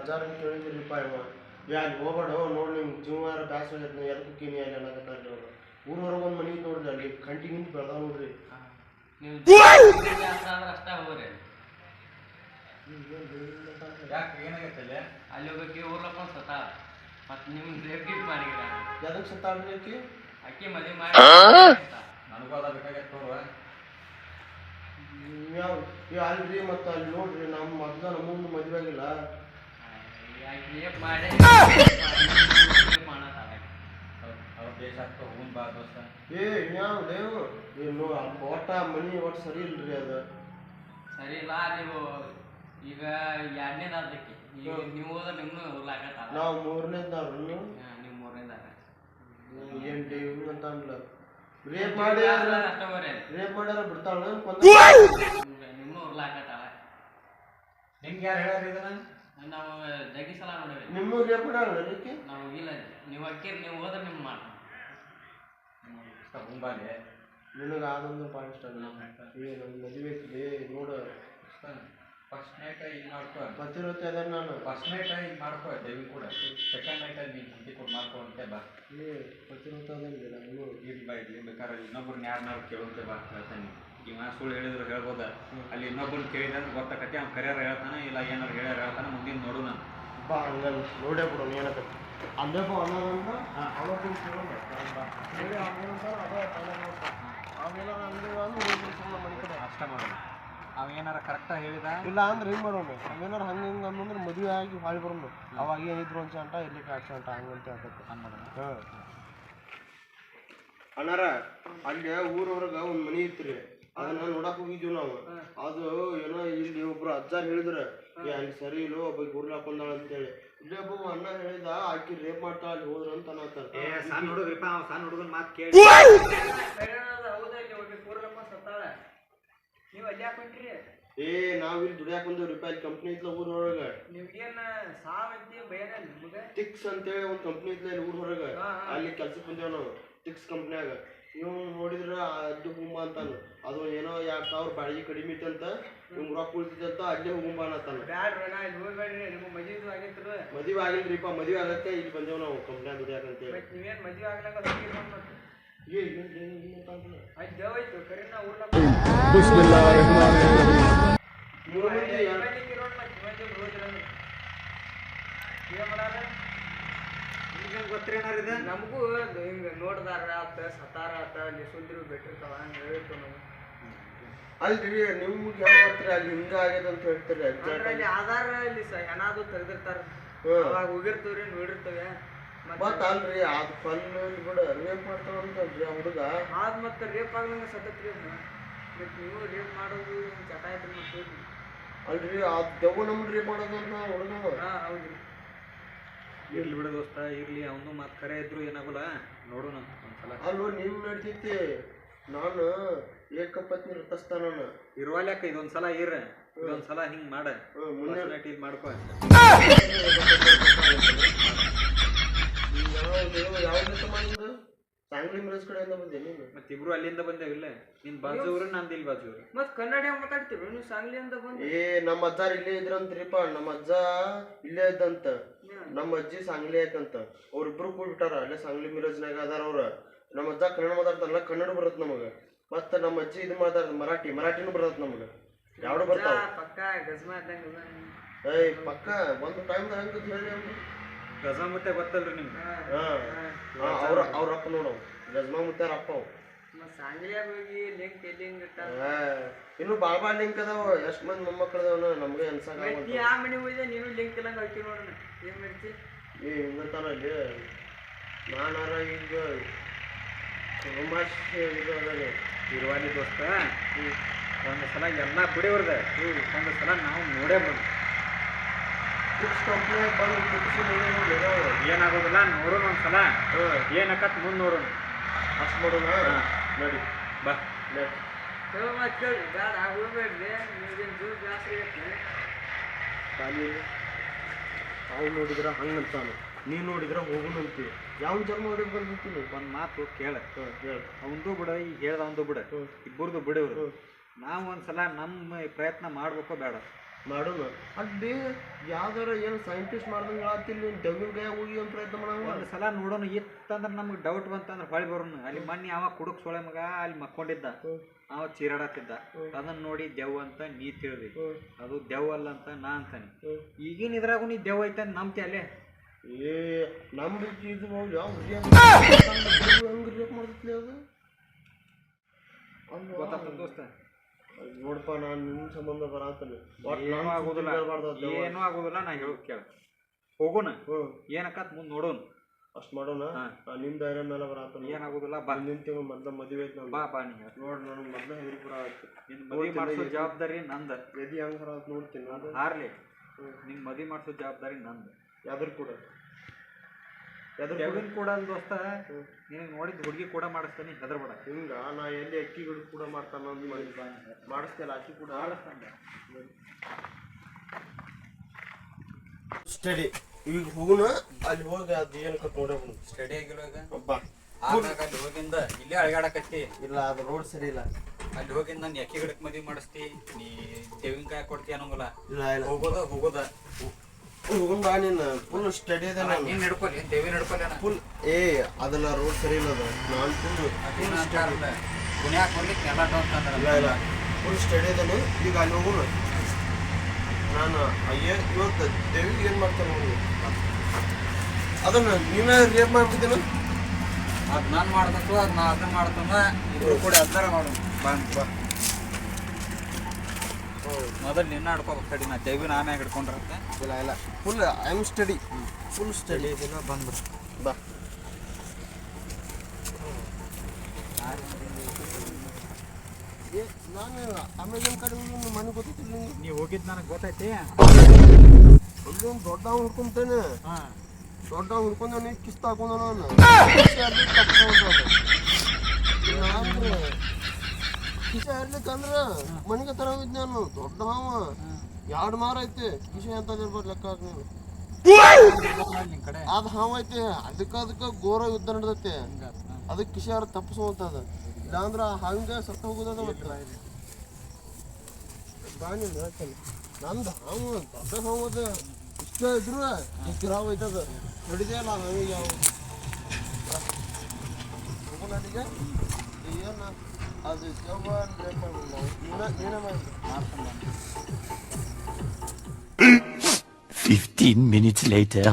1000 ಅಂತ ಹೇಳಿದ್ರಿಪ್ಪ ಇವ ಅಲ್ಲಿ ಹೋಗ್ಬೇಡ ನೋಡಿ ನಿಮ್ಗೆ ಜೀವನ ಬ್ಯಾಸ ಎದಕ್ಕೆ ಕೀನಿ ಅಲ್ಲಿ ಅನ್ನಕತ್ತಾರ್ರಿ ಅವ್ರು ಊರವರೆಗೆ ಒಂದು ಮನೆ ನೋಡ್ರಿ ಅಲ್ಲಿ ಕಂಟಿಗಿಂತ ಬೆಳ್ದಾವ ನೋಡ್ರಿ ಅಷ್ಟ ಹೋಗ್ರಿ ಯಾಕೆ ಏನಾಗೈತಲ್ಲ ಅಲ್ಲಿ ಹೋಗಕ್ಕೆ ಊರ್ಲಪ್ಪ ಸತ ಮತ್ತೆ ನಿಮ್ಗೆ ರೇಪ್ ಗಿಫ್ಟ್ ಮಾಡಿದ್ರ ಎದಕ್ಕೆ ಸತ್ತಾಳ್ರಿ ಆಕಿ ಅಕ್ಕಿ ಮದುವೆ ಮಾಡಿ ನನಗೂ ಅದ ಬೇಕಾಗೈತೆ ತೋರುವ ಯಾವ ಅಲ್ರಿ ಮತ್ತು ಅಲ್ಲಿ ನೋಡ್ರಿ ನಮ್ಮ ಮೊದ್ಲ ನಮ್ಮನ್ನು ಮದುವೆ ಆಗಿಲ್ಲ ರೇಪ್ ಮಾಡಿ ಅವ್ರ ದೇಶ ಆಗ್ತಾ ಹೋಗುನ್ ಬಾ ದೋಸ್ತ ಯಾವ ದೇವು ಏನು ಒಟ್ಟ ಮನಿ ಒಟ್ಟು ಸರಿ ಇಲ್ರಿ ಅದು ಸರಿ ಇಲ್ಲ ನೀವು ಈಗ ಎರಡನೇದಾದಕ್ಕೆ ಈಗ ನೀವು ಹೋದ್ರೆ ನಿಮ್ಮನ್ನು ಉರ್ಲಾಕತ್ತಲ್ಲ ನಾವು ಮೂರನೇದವ್ರು ನೀವು ಮೂರನೇದಾಗ ಏನು ದೇವ್ ಅಂತ ಅನ್ಲ ರೇಪ್ ಮಾಡಿ ರೇಪ್ ಮಾಡ್ಯಾರ ಬಿಡ್ತಾಳ ನಿಮ್ಮನ್ನು ಉರ್ಲಾಕತ್ತಲ್ಲ ನಿಮ್ಗೆ ಯಾರು ಹೇಳ್ಯಾರ ಇದನ್ನ ನಾವು ಜಗ್ಗಿ ಸಲ ನೋಡಿವಿ ನಿಮ್ಮ ರೇಪ್ ಮಾಡ್ಯಾಳ ರೀತಿ ನಾವು ಇಲ್ಲ ನೀವು ಅಕ್ಕಿರಿ ನೀವು ಹೋದ್ರೆ ನಿಮ್ಮ ಮಾಡ ಹುಂಬಾಲಿ ನಿನಗೆ ಆದಂದ್ರೆ ಭಾಳ ಇಷ್ಟ ನನ್ನ ಮದುವೆ ಐತಿ ನೋಡು ಫಸ್ಟ್ ನೈಟ್ ಈಗ ಮಾಡ್ಕೋ ಗೊತ್ತಿರುತ್ತೆ ಅದ ನಾನು ಫಸ್ಟ್ ನೈಟ್ ಈಗ ಮಾಡ್ಕೋ ದೇವಿ ಕೂಡ ಸೆಕೆಂಡ್ ನೈಟಲ್ಲಿ ನೀನು ಹಿಂದಿ ಕೂಡ ಮಾಡ್ಕೊ ಅಂತೆ ಬಾ ಗೊತ್ತಿರುತ್ತೆ ಅದಂಗೆ ನಾನು ಇಲ್ಲಿ ಬಾ ಇಲ್ಲಿ ಬೇಕಾದ್ರೆ ಇನ್ನೊಬ್ರನ್ನ ಯಾರನ್ನಾರು ಕೇಳುತ್ತೆ ಬಾ ಹೇಳ್ತಾನೆ ಇವ ಸುಳ್ಳು ಹೇಳಿದ್ರು ಹೇಳ್ಬೋದ ಅಲ್ಲಿ ಇನ್ನೊಬ್ಬರು ಕೇಳಿದ್ರೆ ಗೊತ್ತಾಕತಿ ಅವ್ನು ಕರಿಯಾರ ಹೇಳ್ತಾನೆ ಇಲ್ಲ ಏನಾರು ಹೇಳ್ಯಾರ ಹೇಳ್ತಾನೆ ಮುಂದಿನ ನೋಡು ನಾನು ಬಾ ಹಂಗ ನೋಡೇ ಬಿಡು ಏನಕ್ಕೆ ಅಲ್ಲೇ ಬಾ ಅನ್ನೋದಂತ ಅವತ್ತಿನ ಕೇಳೋಣ ಹೇಳಿ ಅವೇನಾರ ಅಂದ್ರೆ ಮನೆ ಕಡೆ ಅಷ್ಟ ಮಾಡೋಣ ಅವ ಏನಾರ ಕರೆಕ್ಟಾಗಿ ಹೇಳಿದ ಇಲ್ಲ ಅಂದ್ರೆ ಹಿಂಗೆ ಮಾಡೋಣ ಅವೇನಾರ ಹಂಗೆ ಹಿಂಗೆ ಅಂದ್ರೆ ಮದುವೆ ಆಗಿ ಹಾಳಿ ಬರೋಣ ಅವಾಗ ಏನಿದ್ರು ಒಂದು ಚಂಟ ಇಲ್ಲಿ ಕಾಡು ಚಂಟ ಹಂಗಂತ ಹೇಳ್ತೈತೆ ಹಂಗೆ ಮಾಡೋಣ ಹಾಂ ಅಣ್ಣಾರ ಅಲ್ಲಿ ಊರವ್ರಿಗೆ ಒಂದು ಮನೆ ಇತ್ತು ಅದನ್ನ ನೋಡಕ್ ಹೋಗಿದ್ವಿ ನಾವು ಅದು ಏನೋ ಇಲ್ಲಿ ಒಬ್ರು ಅಜ್ಜಾರ್ ಹೇಳಿದ್ರ ಅಲ್ಲಿ ಸರಿ ಇಲ್ಲೋ ಒಬ್ಬ ಗುರ್ಲ ಹಾಕೊಂಡಾಳ ಅಂತೇಳಿ ಇಲ್ಲೇ ಒಬ್ಬ ಅಣ್ಣ ಹೇಳಿದ ಆಕಿ ರೇಪ್ ಮಾಡ್ತಾಳ ಅಲ್ಲಿ ಹೋದ್ರ ಅಂತ ಅನ್ನತ್ತಾರ ಸಣ್ಣ ಹುಡುಗ್ರಿಪ್ಪ ಅವ ಸಣ್ಣ ಹುಡುಗನ ಮಾತು ಕೇಳಿ ನೀವು ಅಲ್ಲಿ ಹಾಕೊಂಡ್ರಿ ನಾವ್ ಇಲ್ಲಿ ದುಡಿಯಾಕ ಬಂದೇವ್ರಿಪ್ಪ ಅಲ್ಲಿ ಕಂಪ್ನಿ ಇತ್ಲ ಊರೊಳಗ ನಿಮ್ಗೇನ ಸಾವಂತಿ ಬೇರೆ ನಿಮ್ಗೆ ಟಿಕ್ಸ್ ಅಂತೇಳಿ ಒಂದು ಕಂಪ್ನಿ ಇತ್ಲ ಇಲ್ಲಿ ಊರೊಳಗ ಅಲ್ಲಿ ಕೆಲ್ಸಕ್ಕೆ ಬಂದೇವ್ ನಾವು ಟಿಕ್ಸ್ ಕಂಪ್ನ್ಯಾಗ ಇವ್ ನೋಡಿದ್ರ ಅಲ್ಲಿ ಹುಂಬ ಅಂತಾನ ಅದು ಏನೋ 2000 ಬಾಡಿಗೆ ಕಡಿಮೆ ಇತ್ತಂತ ನಿಮ್ಗೆ ರೊಕ್ಕ ಉಳಿತಂತ ಅಲ್ಲೇ ಹುಂಬ ಅನ್ನತಾನ ಮದುವೆ ಆಗಿಲ್ರಿಪ್ಪ ಮದುವೆ ಆಗತ್ತೆ ಇಲ್ಲಿ ಬಂದೇವ್ ನಾವು ಕಂಪ್ನ್ಯಾಗ ದುಡಿಯಾಕಂತೇಳಿ ನೀವೇನ್ ಮದುವೆ ಆಗ್ಲಾಕ ಗೊತ್ತಿರೇನಾರಿದೆ ನಮಗೂ ಹಿಂಗ ನೋಡ್ದಾರ ಆತ ಸತಾರ ಆತ ಅಲ್ಲಿ ಸುಂದ್ರು ಬಿಟ್ಟಿರ್ತಾವ ಹಂಗ ಹೇಳ್ತು ನಮ್ಗೆ ಅಲ್ರಿ ನಿಮ್ಗೆ ಯಾವ ಬರ್ತೀರಿ ಅಲ್ಲಿ ಹಿಂಗ ಆಗ್ಯದ ಅಂತ ಹೇಳ್ತೀರಿ ಅಲ್ಲಿ ಆಧಾರ ಇಲ್ಲಿ ಏನಾದ್ರು ತೆಗ್ದಿರ್ತಾರ ಅವಾಗ ಹೋಗಿರ್ತವ್ರಿ ನೋಡಿರ್ತವೆ ಮತ್ತ ಅಲ್ರಿ ಅದ್ ಫಲ್ಲು ಬಿಡ ರೇಪ್ ಮಾಡ್ತಾವಂತಲ್ರಿ ಆ ಹುಡುಗ ಆದ್ ಮತ್ತೆ ರೇಪ್ ಆಗ್ಲಂಗ ಸತತ್ರಿ ಮತ್ತೆ ನೀವು ರೇಪ್ ಮಾಡೋದು ಚಟ ಐತ್ರಿ ಮತ್ತೆ ಅಲ್ರಿ ಅದ್ ದೆವ್ವ ನಮ್ಗೆ ರೇಪ್ ಮಾಡೋದಂತ ಹುಡುಗ ಹೌದ್ರಿ ಇರ್ಲಿ ಬಿಡ ದೋಸ್ತ ಇರ್ಲಿ ಅವನು ಮಾತು ಕರೆ ಇದ್ರು ಏನಾಗಲ್ಲ ನೋಡೋಣ ಒಂದ್ಸಲ ಅಲ್ವ ನೀವು ನಡ್ತೈತಿ ನಾನು ಏಕಪತ್ನಿ ರಥಸ್ಥಾನ ಇರುವಾಲ್ಯಾಕ ಇದೊಂದ್ಸಲ ಇದೊಂದ್ಸಲ ಹಿಂಗ್ ಮಾಡ ಮುಂದೆ ಇದು ಮಾಡ್ಕೊ ಯಾವ್ದು ಮಾಡಿದ್ದು ಸಾಂಗ್ಲಿ ಮಿರಜ್ ಕಡೆಯಿಂದ ಬಂದೆ ನೀನು ಮತ್ತೆ ಇಬ್ರು ಅಲ್ಲಿಂದ ಬಂದೇವಿಲ್ಲ ನಿನ್ ಬಾಜು ಊರು ನಂದು ಇಲ್ಲಿ ಬಾಜು ಊರು ಮತ್ ಕನ್ನಡ ಮಾತಾಡ್ತೀವಿ ನೀವು ಸಾಂಗ್ಲಿ ಅಂತ ಬಂದು ನಮ್ಮ ಅಜ್ಜಾರ್ ಇಲ್ಲೇ ಇದ್ರಂತ್ರಿಪ್ಪ ನಮ್ಮ ಅಜ್ಜ ಇಲ್ಲೇ ಇದ್ದಂತ ನಮ್ಮ ಅಜ್ಜಿ ಸಾಂಗ್ಲಿ ಆಯ್ತಂತ ಅವ್ರಿಬ್ರು ಕೂಡ್ಬಿಟ್ಟಾರ ಅಲ್ಲೇ ಸಾಂಗ್ಲಿ ಮಿರಜ್ನಾಗ ಅದಾರ ಅವ್ರ ನಮ್ಮ ಅಜ್ಜ ಕನ್ನಡ ಮಾತಾಡ್ತಾರಲ್ಲ ಕನ್ನಡ ಬರತ್ ನಮಗ ಮತ್ತ ನಮ್ಮ ಅಜ್ಜಿ ಇದು ಮಾತಾಡ್ತ ಮರಾಠಿನೂ ಬರತ್ ನಮಗ ಯಾವ್ದು ಬರ್ತಾವ ಪಕ್ಕ ಗಜ್ಮಾ ಇದ್ದಂಗ ಪಕ್ಕ ಒಂದು ಟೈಮ್ ಹೆಂಗ ಹೇಳಿ ಗಜಾ ಮುತ್ತೆ ಗೊತ್ತಲ್ರಿ ನಿಮ್ಗೆ ಅವ್ರ ಅಪ್ಪ ನೋಡವ್ ಗಜ್ಮಾ ಮುತ್ತಾರ ಅಪ್ಪ ಅವ್ ಸಾಂಗ್ಲಿಯಾಗ ಹೋಗಿ ಲಿಂಕ್ ಎಲ್ಲಿಂಗ್ ಇನ್ನು ಬಾಳ ಲಿಂಕ್ ಅದಾವ ಎಷ್ಟ್ ಮಂದಿ ಮೊಮ್ಮಕ್ಳು ಅದಾವ ನಮ್ಗೆ ಅನ್ಸಾಗ ಆ ಮನೆ ಹೋಯ್ದೆ ನೀನು ಲಿಂಕ್ ಎಲ್ಲ ಹಾಕಿ ನೋಡೋಣ ಏನ್ ಮಾಡ್ತಿ ಹಿಂಗಂತಾನ ಅಲ್ಲಿ ನಾನಾರ ಈಗ ರೋಮಾಶ್ ಇದು ಅದ ಇರುವಾಲಿ ದೋಸ್ತ ಒಂದು ಸಲ ಎಲ್ಲ ಬಿಡಿವ್ರದ ಒಂದು ಸಲ ನಾವು ನೋಡೇ ಬಂದು ಏನಾಗೋದಿಲ್ಲ ನೋಡೋಣ ಒಂದ್ಸಲ ಏನಕ್ಕತ್ ಮುಂದೆ ನೋಡೋಣ ಅಷ್ಟು ಮಾಡೋಣ ನೋಡಿ ಬಾ ಕೇಳಿ ಬೇಡ ಹೋಗ್ಬೇಡ್ರಿ ನಿಮ್ಗೇನು ದೂರ ಜಾಸ್ತಿ ಐತೆ ಶಾಲೆಯಲ್ಲಿ ಅವ್ನು ನೋಡಿದ್ರೆ ಹಂಗಂತಾನು ನೀನು ನೋಡಿದ್ರೆ ಹೋಗೋಣ ಅಂತೀವಿ ಯಾವ ಜನ್ಮ ಹೊಡೆದು ಬಂದಿರ್ತೀನಿ ಒಂದು ಮಾತು ಕೇಳ ಹೇಳ ಅವಂದು ಬಿಡ ಈಗ ಹೇಳ್ದ ಅವಂದು ಬಿಡ ಇಬ್ಬರದು ಬಿಡವ್ರು ನಾವು ಒಂದ್ಸಲ ನಮ್ಮ ಪ್ರಯತ್ನ ಮಾಡ್ಬೇಕೋ ಬೇಡ ಮಾಡೋಣ ಅಲ್ಲಿ ಯಾವ್ದಾರ ಏನು ಸೈಂಟಿಸ್ಟ್ ಮಾಡ್ದಂಗೆ ಆತಿಲ್ಲ ನೀನು ದೆವ್ವಿನ ಕೈಯಾಗ ಹೋಗಿ ಒಂದು ಪ್ರಯತ್ನ ಮಾಡೋಣ. ಒಂದು ಸಲ ನೋಡೋಣ ಇತ್ತಂದ್ರೆ ನಮ್ಗೆ ಡೌಟ್ ಬಂತಂದ್ರೆ ಹೊಳಿ ಬರೋಣ. ಅಲ್ಲಿ ಮೊನ್ನೆ ಅವ ಕುಡುಕ್ ಸೊಳೆ ಮಗ ಅಲ್ಲಿ ಮಕ್ಕೊಂಡಿದ್ದ, ಅವ ಚೀರಾಡತ್ತಿದ್ದ, ಅದನ್ನ ನೋಡಿ ದೆವ್ವ ಅಂತ ನೀ ತಿಳಿದಿ, ಅದು ದೆವ್ವ ಅಲ್ಲ ಅಂತ ನಾ ಅಂತಾನೆ. ಈಗಿನ ಇದ್ರಾಗು ನೀ ದೆವ್ವ ಐತೆ ಅಂತ ನಂಬ್ತಿ ಅಲ್ಲೇ. ಏ ನಂಬಿಕೆ ಇದು ಯಾವ ಹಂಗೆ ರಿಯಾಕ್ಟ್ ಮಾಡ್ತೈತಿ ಅದು ಗೊತ್ತಾಗ್ತದ ದೋಸ್ತ. ನೋಡಪ್ಪ ನಾನು ನಿನ್ನ ಸಂಬಂಧ ಬರತ್ತಾನೆ ಏನೂ ಆಗೋದಿಲ್ಲ, ಏನೂ ಆಗೋದಿಲ್ಲ. ನಾ ಹೇಳೋದು ಕೇಳ, ಹೋಗೋಣ ಏನಕ್ಕತ್ ಮುಂದೆ ನೋಡೋಣ, ಅಷ್ಟು ಮಾಡೋಣ. ನಿನ್ನ ಧೈರ್ಯ ಮೇಲೆ ಬರತ್ತಾನೆ, ಏನಾಗೋದಿಲ್ಲ. ಬಾ, ನಿನ್ನ ತಿಂಗಳು ಮೊದಲ ಮದುವೆ ಐತೆ ನಾನು. ಬಾ ಬಾ ನೀ ನೋಡಿ ನನಗೆ ಮೊದಲ ಹೆದರಿ ಬರ ಆಯ್ತು. ನಿನ್ನ ಮದುವೆ ಮಾಡಿಸೋ ಜವಾಬ್ದಾರಿ ನಂದು. ಎದಿ ಹಂಗೆ ಬರ ನೋಡ್ತೀನಿ ನಾನು. ಹಾರ್ಲಿ ನಿನ್ನ ಮದುವೆ ಮಾಡಿಸೋ ಜವಾಬ್ದಾರಿ ನಂದು. ಯಾವ್ದ್ರ ಕೂಡ ದೆವ್ವಿನ ಕೂಡ ದೋಸ್ತ, ನಿನಗೆ ನೋಡಿದ ಹುಡುಗಿ ಕೂಡ ಮಾಡಿಸ್ತಾನೆ, ಹೆದರ್ಬೇಡ. ಹಿಂಗ ನಾ ಎಲ್ಲಿ ಅಕ್ಕಿಗಳು ಕೂಡ ಮಾಡ್ತಾನ ಮಾಡಿಸ್ತೇಲ್ಲ, ಅಕ್ಕಿ ಕೂಡ ಸ್ಟಡಿ. ಈಗ ಹೋಗುಣ ಅಲ್ಲಿ ಹೋಗಿ ಅದು ಏನು ಕಟ್ ನೋಡೋಣ. ಸ್ಟಡಿ ಆಗಿಲ್ಲ ಒಬ್ಬ ಅಲ್ಲಿ ಹೋಗಿಂದ ಇಲ್ಲೇ ಅಳಗಾಡಕತ್ತಿ. ಇಲ್ಲ ಅದು ರೋಡ್ ಸರಿ ಇಲ್ಲ. ಅಲ್ಲಿ ಹೋಗಿಂದ ನಾನು ಎಕ್ಕಿ ಗಿಡಕ್ಕೆ ಮದುವೆ ಮಾಡಿಸ್ತಿ, ನೀ ತೆಂಗಿನಕಾಯಿ ಕೊಡ್ತಿ ಅನ್ನೋಂಗಿಲ್ಲ. ಇಲ್ಲ ಇಲ್ಲ ಹೋಗೋದ ಹೋಗೋದ ಹೋಗುಣ ಬಾ. ನೀನು ಫುಲ್ ಸ್ಟಡಿ ಇದೆ. ನೀನು ಹಿಡ್ಕೊಲಿ, ದೇವಿ ಹಿಡ್ಕೊಲಿ ಫುಲ್. ಏ ಅದೆಲ್ಲ ರೋಡ್ ಸರಿ ಇಲ್ಲ ಅದು. ನಾನು ಫುಲ್ ಪುಣ್ಯಾಕ್ ಬರ್ಲಿಕ್ಕೆ ಎಲ್ಲ ಇಲ್ಲ ಇಲ್ಲ ಫುಲ್ ಸ್ಟಡಿ ಇದ್ದಾನೆ. ಈಗ ಅಲ್ಲಿ ಹೋಗೋಣ. ನಾನು ಅಯ್ಯ ಇವತ್ತು ದೇವಿಗೆ ಏನು ಮಾಡ್ತಾನೆ ನೋಡಿ, ಅದನ್ನು ನೀವೇ ರೇಪ್ ಮಾಡ್ಬಿಟ್ಟಿದ್ದೀನ. ಅದು ನಾನು ಮಾಡ್ಬೇಕು, ಅದು ನಾ ಅದನ್ನ ಮಾಡ್ತಾನ, ಇಬ್ರು ಕೂಡ ಅದಾರ ಮಾಡೋಣ. ಬಾ ಮೊದಲು ನಿನ್ನ ಹಿಡ್ಕೋಬೇಕು. ಸ್ಟಡಿ ನಾ ದೇವಿನ ಆಮ್ಯಾಗ ಹಿಡ್ಕೊಂಡ್ರಂತೆ. ಇಲ್ಲ ಇಲ್ಲ full I am study, full study ಇದೆಲ್ಲ ಬಂದ್ಬಿಡು. ಬಾ ಏ ನಾನು ಅಮೆಜಾನ್ ಕಡೆ ಹೋಗಿ ಮನೆ ಗೊತ್ತಿಲ್ಲ ನಿಂಗೆ. ನೀವು ಹೋಗಿದ್ದು ನನಗೆ ಗೊತ್ತೈತಿ. ಅಲ್ಲೊಂದು ದೊಡ್ಡ ಹುಡ್ಕೊಂತೇನೆ, ದೊಡ್ಡ ಹುಡ್ಕೊಂಡ ನೀ ಕಿಸ್ತ ಹಾಕೊಂಡ ನಾನು ಕಿಶ ಇರ್ಲಿಕ್ಕಂದ್ರ ಮನೆಗೆ ತರ ಹೋಗಿದ್ ನಾನು. ದೊಡ್ಡ ಹಾವ 2 ಮಾರ ಐತಿ. ಕಿಶ ಅಂತ ಇರ್ಬೋದು ಲೆಕ್ಕ ಹಾಕಿ ನೀನು. ನಿನ್ನ ಕಡೆ ಅದು ಹಾವ ಐತಿ, ಅದಕ್ಕೆ ಘೋರ ಯುದ್ಧ ನಡೆದೈತಿ. ಅದಕ್ಕೆ ಕಿಶ ಯಾರು ತಪ್ಪಿಸುವಂತದ, ಇಲ್ಲಾಂದ್ರ ಹಾವಿಂದ ಸತ್ತ ಹೋಗೋದದ. ಮತ್ತೆ ಬಾ ನೀನು ಹೇಳ್ತೇನೆ. ನಂದು ಹಾವು ದೊಡ್ಡ ಹಾವು ಅದ, ಇಷ್ಟ ಇದ್ರು ಇಷ್ಟು ಹಾವು ಐತದ. ನೋಡಿದೆಯಲ್ಲ ಹಾವಿಗೆ ಯಾವ ಹೋಗೋಣದಿಗೆ ಏನು ಅದು ಜವ ನೀನೇ ಮಾಡಿ 15 minutes later.